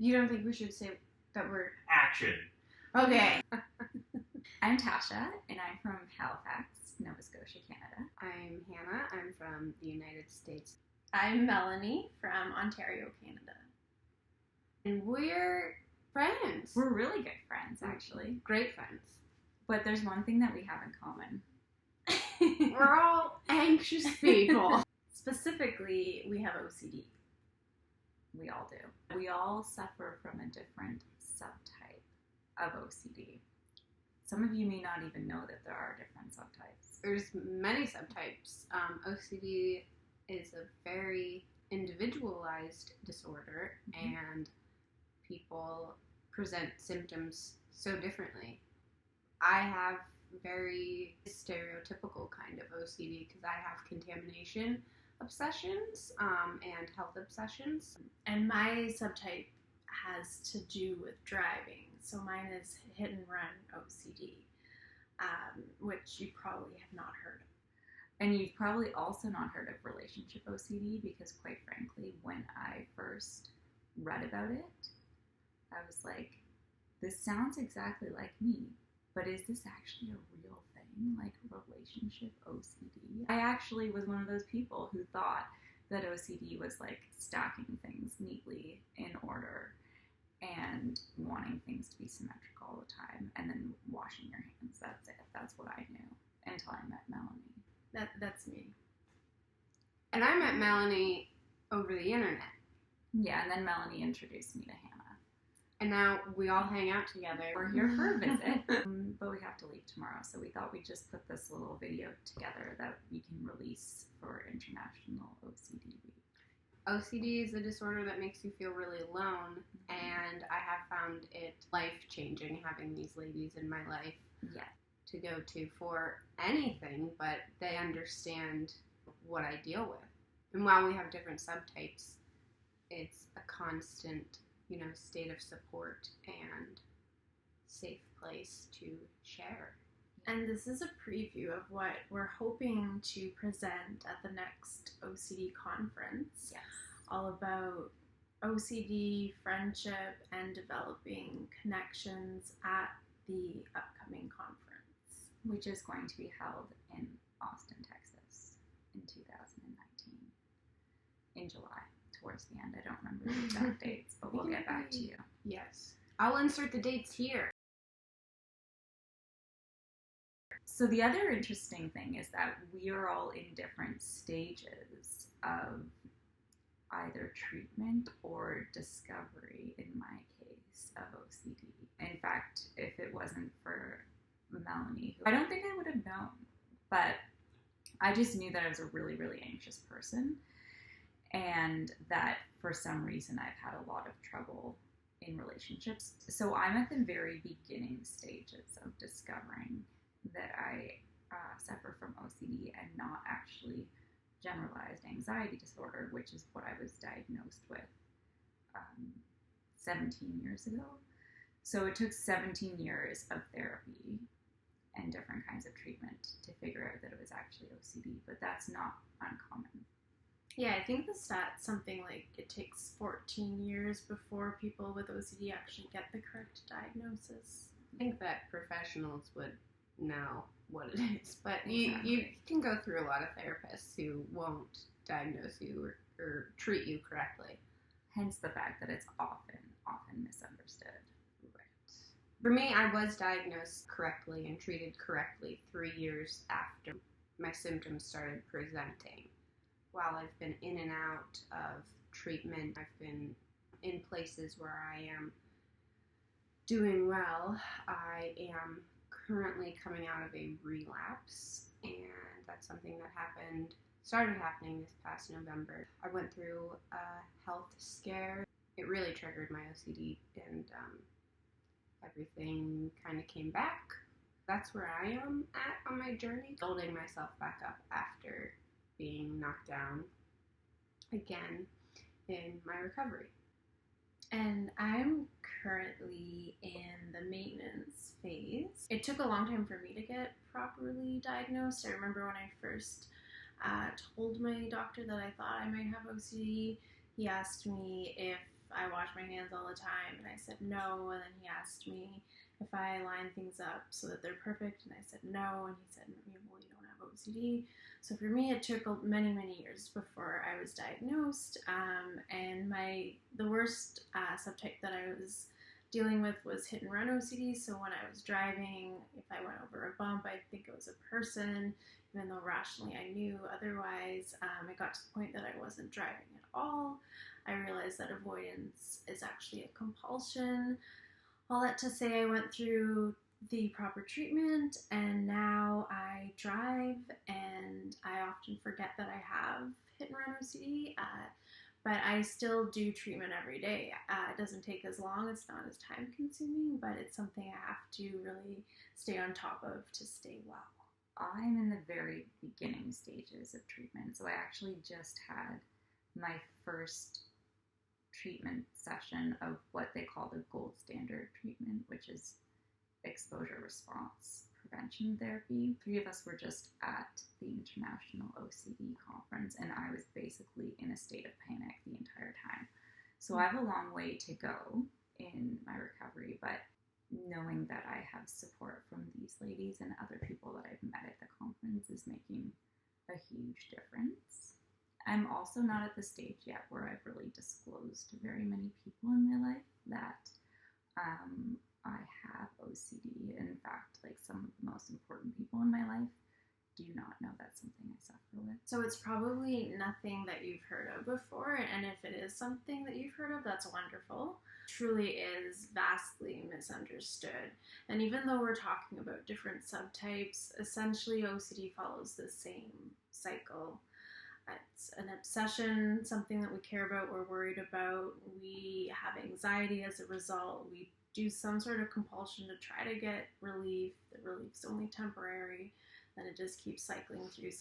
You don't think we should say that we're... Action. Okay. I'm Tasha, and I'm from Halifax, Nova Scotia, Canada. I'm Hannah. I'm from the United States. I'm Melanie from Ontario, Canada. And we're friends. We're really good friends, actually. Great friends. But there's one thing that we have in common. We're all anxious people. Specifically, we have OCD. We all do. We all suffer from a different subtype of OCD. Some of you may not even know that there are different subtypes. There's many subtypes. OCD is a very individualized disorder, and people present symptoms so differently. I have very stereotypical kind of OCD because I have contamination obsessions and health obsessions. And my subtype has to do with driving. So mine is hit and run OCD, which you probably have not heard of. And you've probably also not heard of relationship OCD because, quite frankly, when I first read about it, I was like, this sounds exactly like me, but is this actually a real thing, like relationship OCD? I actually was one of those people who thought that OCD was like stacking things neatly in order and wanting things to be symmetrical all the time and then washing your hands. That's it. That's what I knew until I met Melanie. That's me. And I met Melanie over the internet. Yeah, and then Melanie introduced me to Hannah. And now we all hang out together. We're here for a visit, but we have to leave tomorrow, so we thought we'd just put this little video together that we can release for International OCD Week. OCD is a disorder that makes you feel really alone, and I have found it life-changing having these ladies in my life to go to for anything, but they understand what I deal with. And while we have different subtypes, it's a constant, state of support and safe place to share. And this is a preview of what we're hoping to present at the next OCD conference. Yes. All about OCD, friendship, and developing connections at the upcoming conference, which is going to be held in Austin, Texas in 2019, in July. Towards the end. I don't remember the exact dates, but we'll get back to you. Yes. I'll insert the dates here. So the other interesting thing is that we are all in different stages of either treatment or discovery, in my case, of OCD. In fact, if it wasn't for Melanie, I don't think I would have known, but I just knew that I was a really, really anxious person. And that for some reason I've had a lot of trouble in relationships. So I'm at the very beginning stages of discovering that I suffer from OCD and not actually generalized anxiety disorder, which is what I was diagnosed with 17 years ago. So it took 17 years of therapy and different kinds of treatment to figure out that it was actually OCD, but that's not uncommon. Yeah, I think the stat's something like it takes 14 years before people with OCD actually get the correct diagnosis. I think that professionals would know what it is, but you can go through a lot of therapists who won't diagnose you or treat you correctly. Hence the fact that it's often misunderstood. Right. For me, I was diagnosed correctly and treated correctly 3 years after my symptoms started presenting. While I've been in and out of treatment, I've been in places where I am doing well. I am currently coming out of a relapse, and that's something that started happening this past November. I went through a health scare. It really triggered my OCD, and everything kind of came back. That's where I am at on my journey, building myself back up after being knocked down again in my recovery. And I'm currently in the maintenance phase. It took a long time for me to get properly diagnosed. I remember when I first told my doctor that I thought I might have OCD, he asked me if I wash my hands all the time, and I said no, and then he asked me if I line things up so that they're perfect, and I said no, and he said, well, you don't have OCD. So for me, it took many, many years before I was diagnosed, and the worst subtype that I was dealing with was hit and run OCD. So when I was driving, if I went over a bump, I'd think it was a person, even though rationally I knew otherwise. It got to the point that I wasn't driving at all. I realized that avoidance is actually a compulsion. All that to say, I went through the proper treatment, and now I drive, and I often forget that I have hit and run OCD, but I still do treatment every day. It doesn't take as long, it's not as time consuming, but it's something I have to really stay on top of to stay well. I'm in the very beginning stages of treatment, so I actually just had my first treatment session of what they call the gold standard treatment, which is exposure response prevention therapy. 3 of us were just at the International OCD conference, and I was basically in a state of panic the entire time. So I have a long way to go in my recovery, but knowing that I have support from these ladies and other people that I've met at the conference is making a huge difference. I'm also not at the stage yet where I've really disclosed to very many people in my life that I have OCD. In fact, like some of the most important people in my life do not know that's something I suffer with. So it's probably nothing that you've heard of before, and if it is something that you've heard of, that's wonderful. Truly is vastly misunderstood. And even though we're talking about different subtypes, essentially OCD follows the same cycle. It's an obsession, something that we care about, we're worried about, we have anxiety as a result, we do some sort of compulsion to try to get relief. The relief's only temporary, then it just keeps cycling through.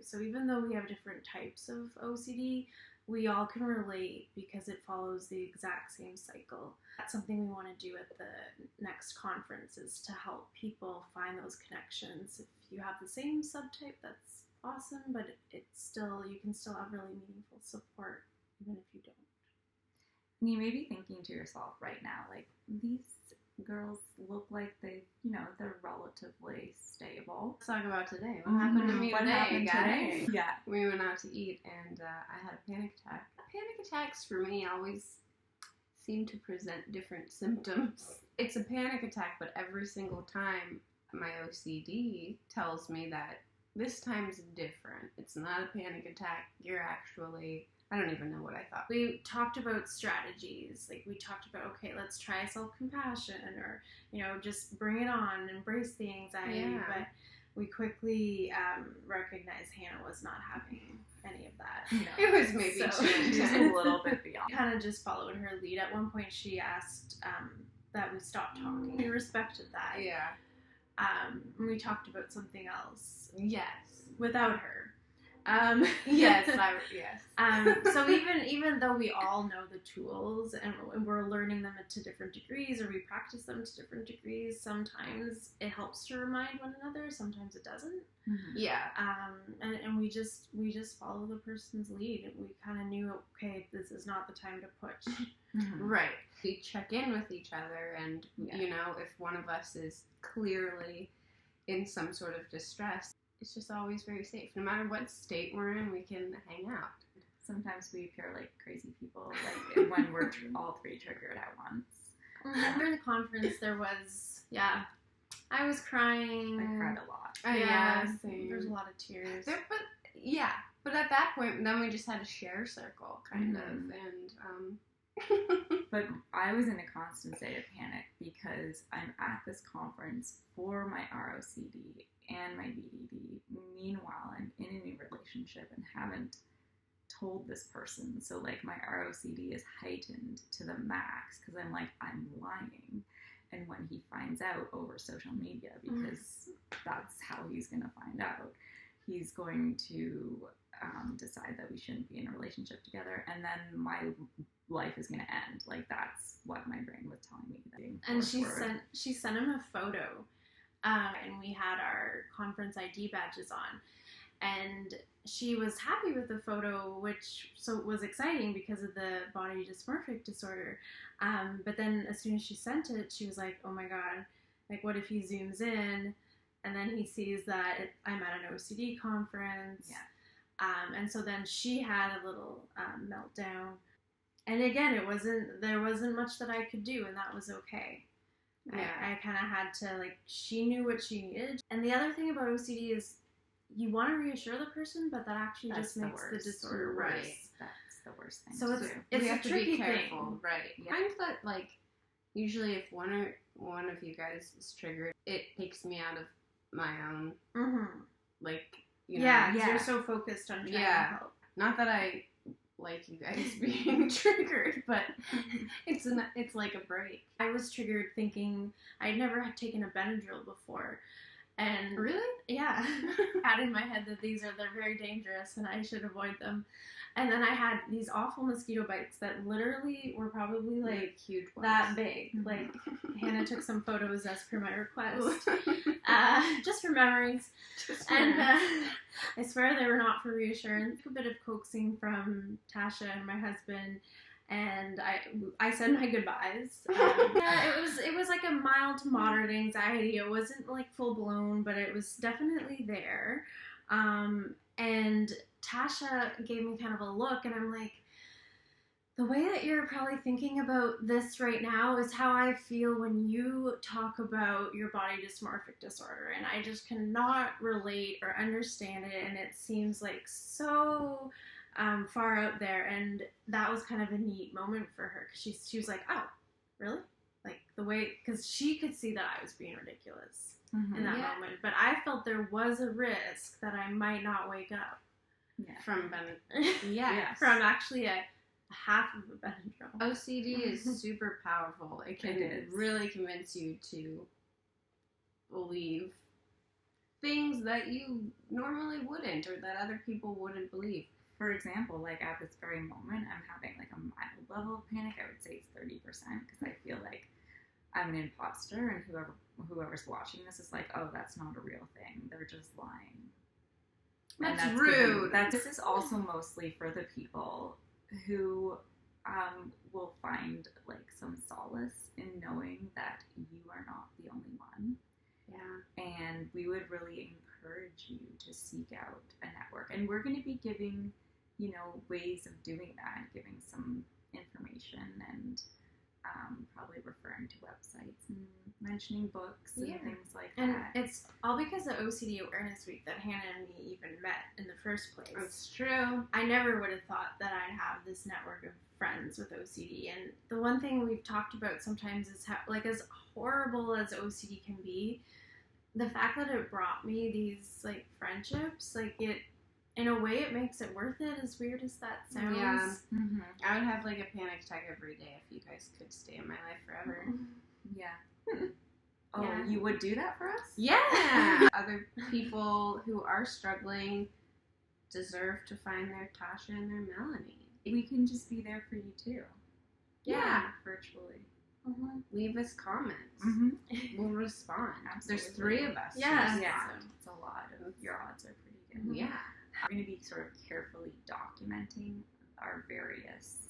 So even though we have different types of OCD, we all can relate because it follows the exact same cycle. That's something we want to do at the next conference, is to help people find those connections. If you have the same subtype, that's awesome, but you can still have really meaningful support even if you don't. And you may be thinking to yourself right now, like, these girls look like they're relatively stable. Let's talk about today. What happened to me today, guys? Today? Yeah. We went out to eat, and I had a panic attack. Panic attacks for me always seem to present different symptoms. It's a panic attack, but every single time my OCD tells me that this time's different. It's not a panic attack. You're actually... I don't even know what I thought. We talked about strategies. Like, we talked about, okay, let's try self-compassion, or, just bring it on, embrace the anxiety. Yeah. But we quickly recognized Hannah was not having any of that. No. It was maybe just a little bit beyond. Kind of just followed her lead. At one point, she asked that we stop talking. We respected that. Yeah. We talked about something else. Yes. Without her. Yes. So even though we all know the tools and we're learning them to different degrees, or we practice them to different degrees, sometimes it helps to remind one another, sometimes it doesn't. Mm-hmm. Yeah. And we just follow the person's lead, and we kind of knew, okay, this is not the time to push. Mm-hmm. Right. We check in with each other, and if one of us is clearly in some sort of distress, it's just always very safe. No matter what state we're in, we can hang out. Sometimes we appear like crazy people, like when we're all 3 triggered at once. During the conference, there was, I was crying. I cried a lot. Yeah, same. There's a lot of tears. But at that point, then we just had a share circle, kind of, and But I was in a constant state of panic because I'm at this conference for my ROCD and my BDD. Meanwhile, I'm in a new relationship and haven't told this person. So, like, my ROCD is heightened to the max because I'm like, I'm lying. And when he finds out over social media, because that's how he's going to find out, he's going to decide that we shouldn't be in a relationship together, and then my life is going to end. Like, that's what my brain was telling me. And she sent him a photo, and we had our conference ID badges on, and she was happy with the photo, which was exciting because of the body dysmorphic disorder. But then as soon as she sent it, she was like, oh my god, like what if he zooms in and then he sees that I'm at an OCD conference? Yeah. And so then she had a little meltdown. And again, there wasn't much that I could do, and that was okay. Yeah. I kind of had to, like, she knew what she needed. And the other thing about OCD is you want to reassure the person, but that actually just makes the disorder worse. Right. That's the worst thing So to do. it's we a have to tricky be careful, thing. right? Yeah. I find that, like, usually if one of you guys is triggered, it takes me out of my own, like, you know. Yeah, you're so focused on trying to help. Not that I like you guys being triggered, but it's like a break. I was triggered thinking I'd never had taken a Benadryl before. And Really? Yeah. Had in my head that they're very dangerous and I should avoid them. And then I had these awful mosquito bites that literally were probably like huge ones. that big. Like Hannah took some photos as per my request. Just for memories. And I swear they were not for reassurance. A bit of coaxing from Tasha and my husband. And I said my goodbyes. It was like a mild to moderate anxiety. It wasn't like full blown, but it was definitely there. And Tasha gave me kind of a look, and I'm like, the way that you're probably thinking about this right now is how I feel when you talk about your body dysmorphic disorder, and I just cannot relate or understand it, and it seems like so far out there. And that was kind of a neat moment for her, because she was like, oh, really? Like the way, because she could see that I was being ridiculous in that moment, but I felt there was a risk that I might not wake up from Benadryl. From actually a half of a Benadryl. OCD is super powerful. It can really convince you to believe things that you normally wouldn't, or that other people wouldn't believe. For example, like at this very moment, I'm having like a mild level of panic. I would say it's 30% because I feel like I'm an imposter, and whoever's watching this is like, oh, that's not a real thing. They're just lying. That's rude. This is also mostly for the people who will find like some solace in knowing that you are not the only one. Yeah. And we would really encourage you to seek out a network. And we're going to be giving, ways of doing that, giving some information and probably referring to websites and mentioning books and things like that. And it's all because of OCD Awareness Week that Hannah and me even met in the first place. It's true. I never would have thought that I'd have this network of friends with OCD. And the one thing we've talked about sometimes is how, like, as horrible as OCD can be, the fact that it brought me these, like, friendships, like, it, in a way, it makes it worth it, as weird as that sounds. Yeah. I would have, like, a panic attack every day if you guys could stay in my life forever. Yeah. Oh, you would do that for us? Yeah! Other people who are struggling deserve to find their Tasha and their Melanie. We can just be there for you, too. Yeah. Virtually. Leave us comments. We'll respond. Absolutely. There's 3 of us. Yeah. So it's a lot. Your odds are pretty good. Yeah. We're going to be sort of carefully documenting our various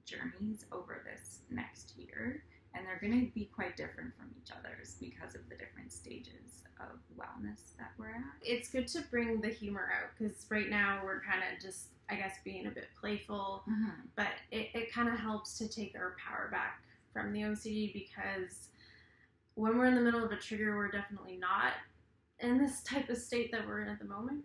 journeys over this next year. And they're going to be quite different from each other's because of the different stages of wellness that we're at. It's good to bring the humor out, because right now we're kind of just, I guess, being a bit playful. But it kind of helps to take our power back from the OCD, because when we're in the middle of a trigger, we're definitely not in this type of state that we're in at the moment.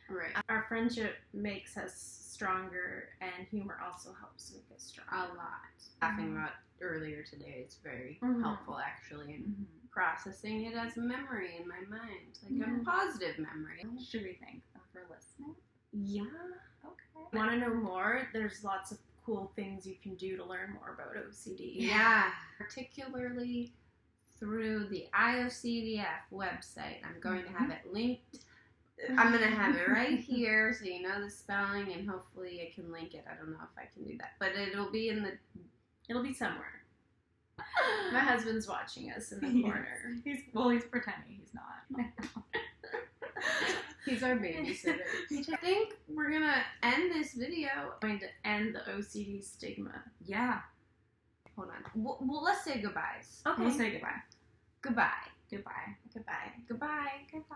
Right. Our friendship makes us stronger, and humor also helps make us strong. A lot. Laughing about earlier today is very helpful, actually, in processing it as a memory in my mind, like a positive memory. Should we thank them for listening? Yeah. Okay. Want to know more? There's lots of cool things you can do to learn more about OCD. Yeah. Particularly through the IOCDF website. I'm going to have it linked. I'm going to have it right here so you know the spelling, and hopefully I can link it. I don't know if I can do that, but it'll be in the... It'll be somewhere. My husband's watching us in the corner. He's pretending he's not. He's our babysitter. I think we're gonna end this video. Going to end the OCD stigma. Yeah. Hold on. Well, let's say goodbyes. Okay. We'll say goodbye. Goodbye. Goodbye. Goodbye. Goodbye. Goodbye.